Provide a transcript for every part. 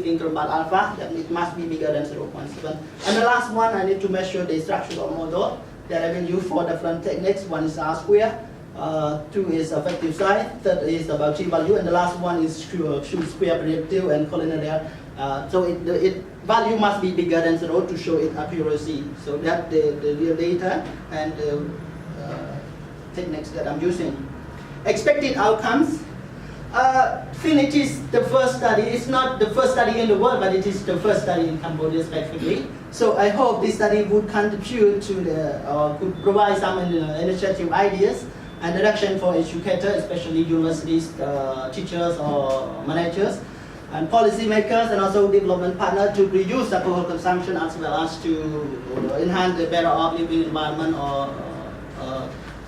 interval alpha, then it must be bigger than 0.7. And the last one, I need to measure the structural model that I will use for different techniques. One is R square, 2 is effective size, third is about G-value, and the last one is square predictive and collinear. So it value must be bigger than 0 to show its accuracy. So that's the real data and the techniques that I'm using. Expected outcomes. Since it is the first study, it's not the first study in the world, but it is the first study in Cambodia specifically. So I hope this study would contribute to the, could provide some initiative ideas and direction for educators, especially universities, teachers or managers, and policymakers, and also development partners to reduce alcohol consumption as well as to enhance the better of living environment or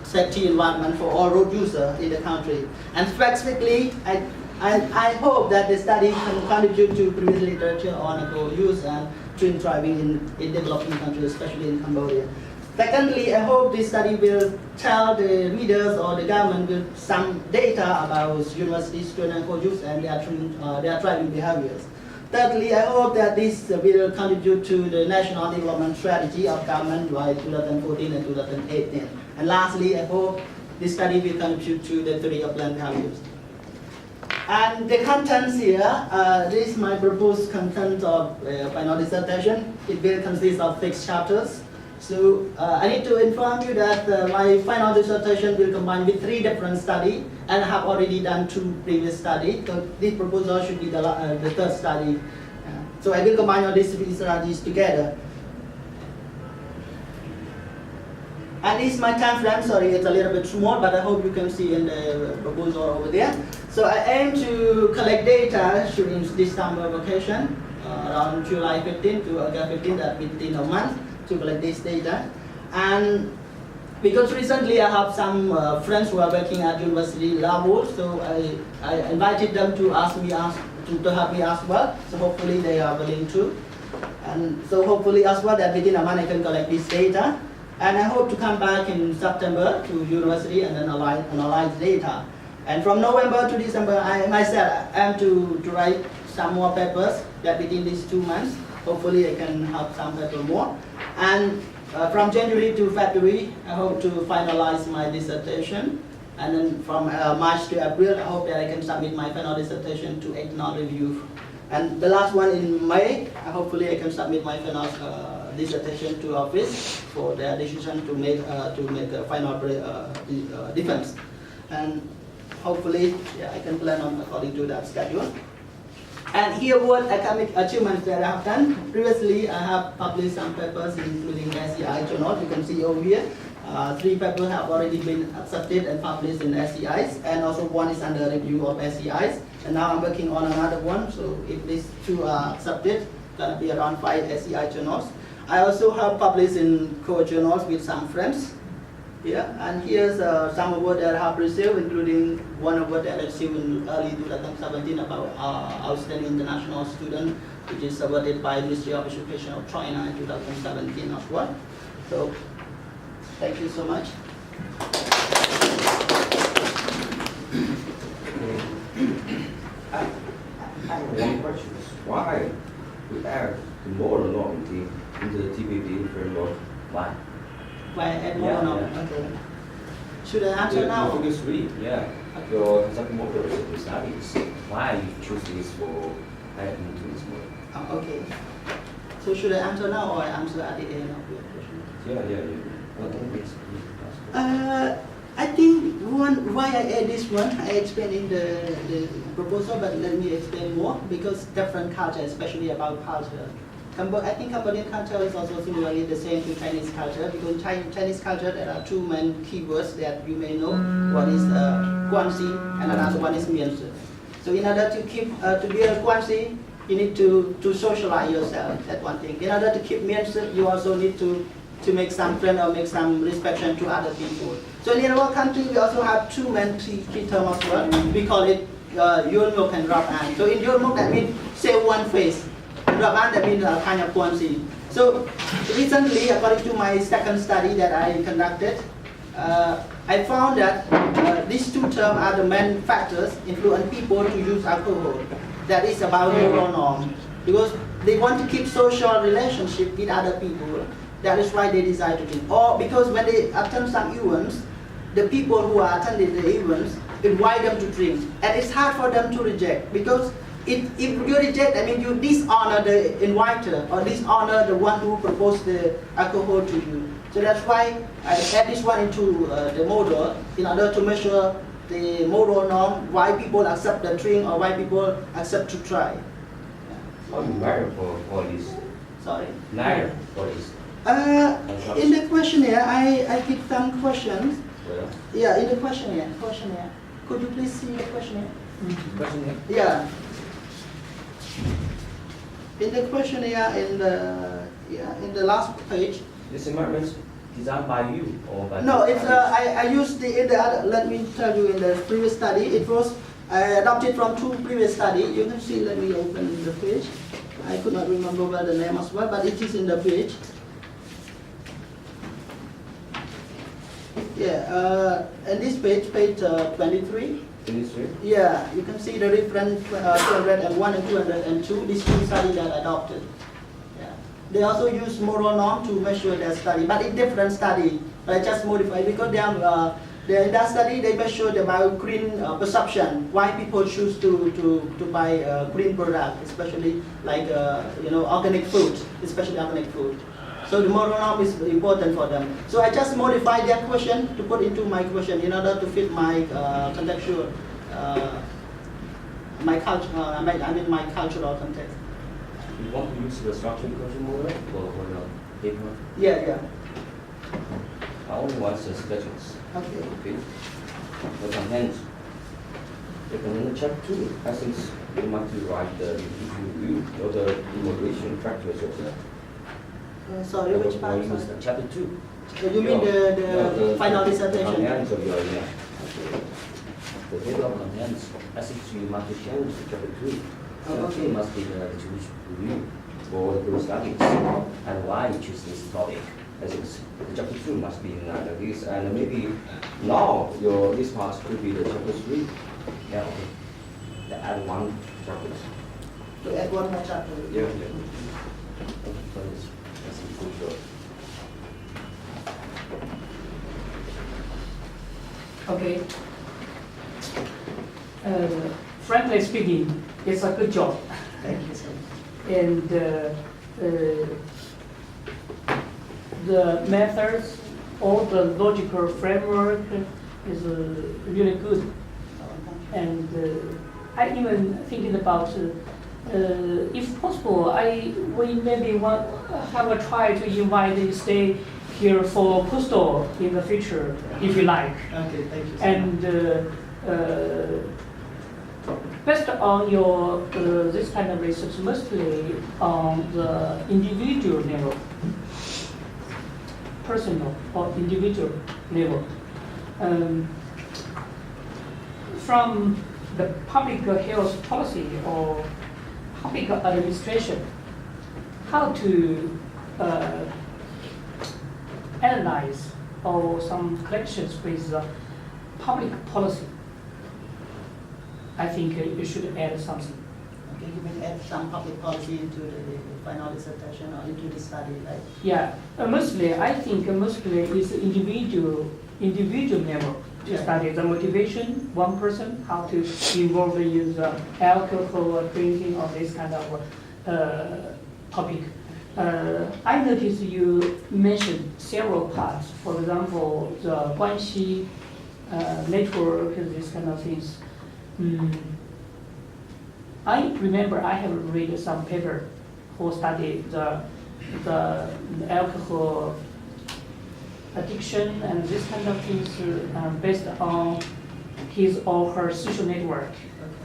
safety environment for all road users in the country. And specifically, I hope that the study can contribute to previous literature on alcohol use and drink driving in developing countries, especially in Cambodia. Secondly, I hope this study will tell the readers or the government with some data about university student alcohol use and their driving behaviors. Thirdly, I hope that this will contribute to the national development strategy of government by 2014 and 2018. And lastly, I hope this study will contribute to the theory of land values. And the contents here, this is my proposed content of final dissertation. It will consist of 6 chapters. So I need to inform you that my final dissertation will combine with 3 different studies, and I have already done 2 previous studies. So this proposal should be the 3rd study. So I will combine all these 3 studies together. And this is my time frame. Sorry, it's a little bit small, but I hope you can see in the proposal over there. So I aim to collect data during this summer vacation, around July 15 to August 15, that within a month, to collect this data. And because recently I have some friends who are working at university level, so I invited them to ask me to help me as well. So hopefully they are willing to. And so hopefully as well that within a month I can collect this data. And I hope to come back in September to university and then analyze data. And from November to December, I myself am to write some more papers that within these 2 months. Hopefully I can have some paper more. And from January to February, I hope to finalize my dissertation. And then from March to April, I hope that I can submit my final dissertation to external review. And the last one in May, hopefully I can submit my final dissertation to office for their decision to make a final defense. And hopefully, yeah, I can plan on according to that schedule. And here what academic achievements that I have done. Previously, I have published some papers including SCI journal. You can see over here. 3 papers have already been accepted and published in SCIs, and also 1 is under review of SCIs. And now I'm working on another one, so if these 2 are accepted, it's going to be around 5 SCI journals. I also have published in co-journals with some friends. Yeah, and here's some award that I have received, including one award that I received in early 2017 about Outstanding International Student, which is awarded by Ministry of Education of China in 2017 as well. So, thank you so much. I have one question. Why we add more normative in the TPD framework? Why? Why add more now? Yeah. Okay. Should I answer now? Figure 3, yeah. Your concept model studies. Why you choose this for adding into this model? Okay. So should I answer now or I answer at the end of your question? Yeah. I think why I add this one, I explained in the proposal, but let me explain more, because different culture, especially about culture. I think Cambodian culture is also similarly the same to Chinese culture, because in Chinese culture there are 2 main keywords that you may know. One is Guanxi and another one is Mianzi. So in order to be a Guanxi, you need to socialize yourself, that's one thing. In order to keep Mianzi, you also need to make some friend or make some respect to other people. So in our country, we also have 2 main key terms as well. We call it Yulmuk and Raban. So in Yulmuk, that means say one face. Raban, that means kind of Guanxi. So recently, according to my 2nd study that I conducted, I found that these 2 terms are the main factors influence people to use alcohol. that is about moral norm, because they want to keep social relationship with other people. That is why they decide to drink. Or because when they attend some events, the people who are attending the events invite them to drink, and it's hard for them to reject, because if you reject, I mean you dishonor the inviter or dishonor the one who proposed the alcohol to you. So that's why I add this one into the model in order to measure the moral norm, why people accept the drink or why people accept to try. How you measure for this? Sorry? Measure for this? In the questionnaire, I give some questions. Well, Yeah, in the questionnaire. Could you please see the questionnaire? questionnaire? Yeah. In the questionnaire, in the last page. This environment designed by you or by? No, it's I used in the other. Let me tell you, in the previous study, it was adopted from 2 previous study. You can see. Let me open the page. I could not remember well the name as well, but it is in the page. Yeah, and this page 23. 23? Yeah, you can see the reference 201 and 202. This two study that adopted. Yeah, they also use moral norm to measure their study, but in different study. I just modify because they are. In that study, they measure about green perception. Why people choose to buy green product, especially like organic food, especially organic food. So the moral norm is important for them. So I just modify their question to put into my question in order to fit my contextual, my culture. I mean my cultural context. You want to use the structured question model for your paper? Yeah. I only want the suggestions. Okay. The content. In chapter 2, I think you want to write the review or the evaluation factors of that. Sorry, which part? Chapter 2. You mean the final dissertation? Contents of your, yeah. Okay. The table of contents, I think you must change to chapter 2. Okay. It must be the review for the group studies and why you choose this topic. I think the chapter 2 must be like this, and maybe now this part could be the chapter 3. Yeah, okay. To add one chapter. To add one more chapter. Yeah. That's a good job. Okay. Frankly speaking, it's a good job. Thank you so much. And the methods, all the logical framework is really good. And I even thinking about, if possible, we maybe have a try to invite you stay here for postdoc in the future, if you like. Okay, thank you. And based on your this kind of research, mostly on the individual level, personal or individual level. From the public health policy or public administration, how to analyze or some collections with public policy. I think you should add something. Okay, you can add some public policy into the final dissertation or into the study, right? Yeah, I think mostly is individual level to study the motivation, one person, how to involve in the alcohol or drinking or this kind of topic. I noticed you mentioned several parts, for example, the Guanxi network, this kind of things. I remember I have read some paper who studied the alcohol addiction and this kind of things based on his or her social network,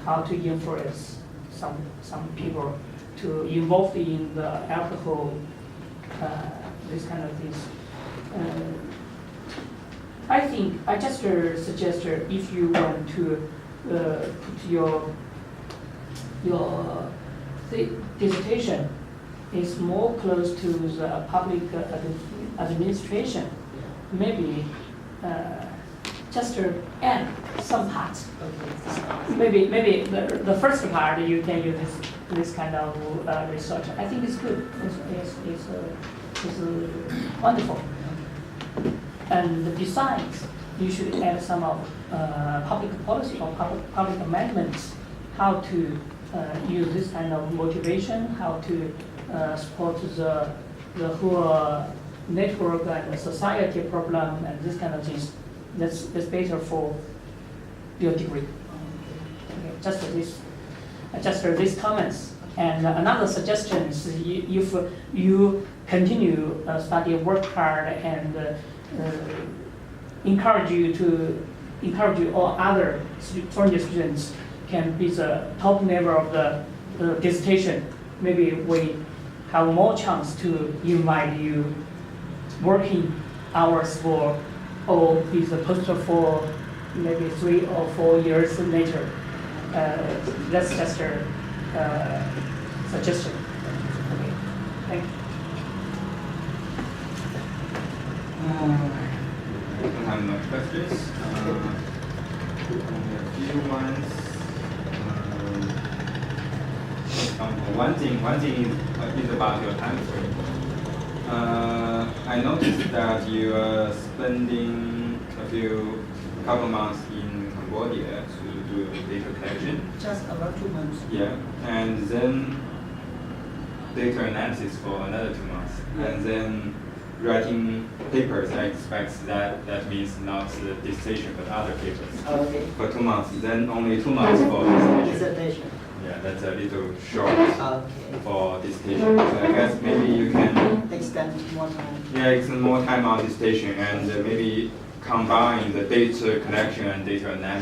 how to influence some people to involve in the alcohol, this kind of things. I think I just suggest if you want to put your dissertation is more close to the public administration. Maybe just add some parts. Maybe the first part you can use this kind of research. I think it's good. It's wonderful. And besides, you should add some of public policy or public amendments, how to use this kind of motivation, how to support the whole network and the society problem and this kind of things. That's better for your degree. Okay, just these comments. And another suggestion is if you continue study, work hard, and encourage all other foreign students can be the top level of the dissertation. Maybe we have more chance to invite you working hours for or be the poster for maybe 3 or 4 years later. That's just a suggestion. Okay, thank you. I don't have much questions. Only a few ones. One thing is about your time frame. I noticed that you are spending a couple months in Cambodia to do data collection. Just about 2 months. Yeah, and then data analysis for another 2 months, and then writing papers. I expect that means not the dissertation but other papers. Okay. For 2 months, then only 2 months for dissertation. Dissertation. Yeah, that's a little short Okay. for dissertation. So I guess maybe you can Extend 1 month. extend more time on dissertation and maybe combine the data collection and data analysis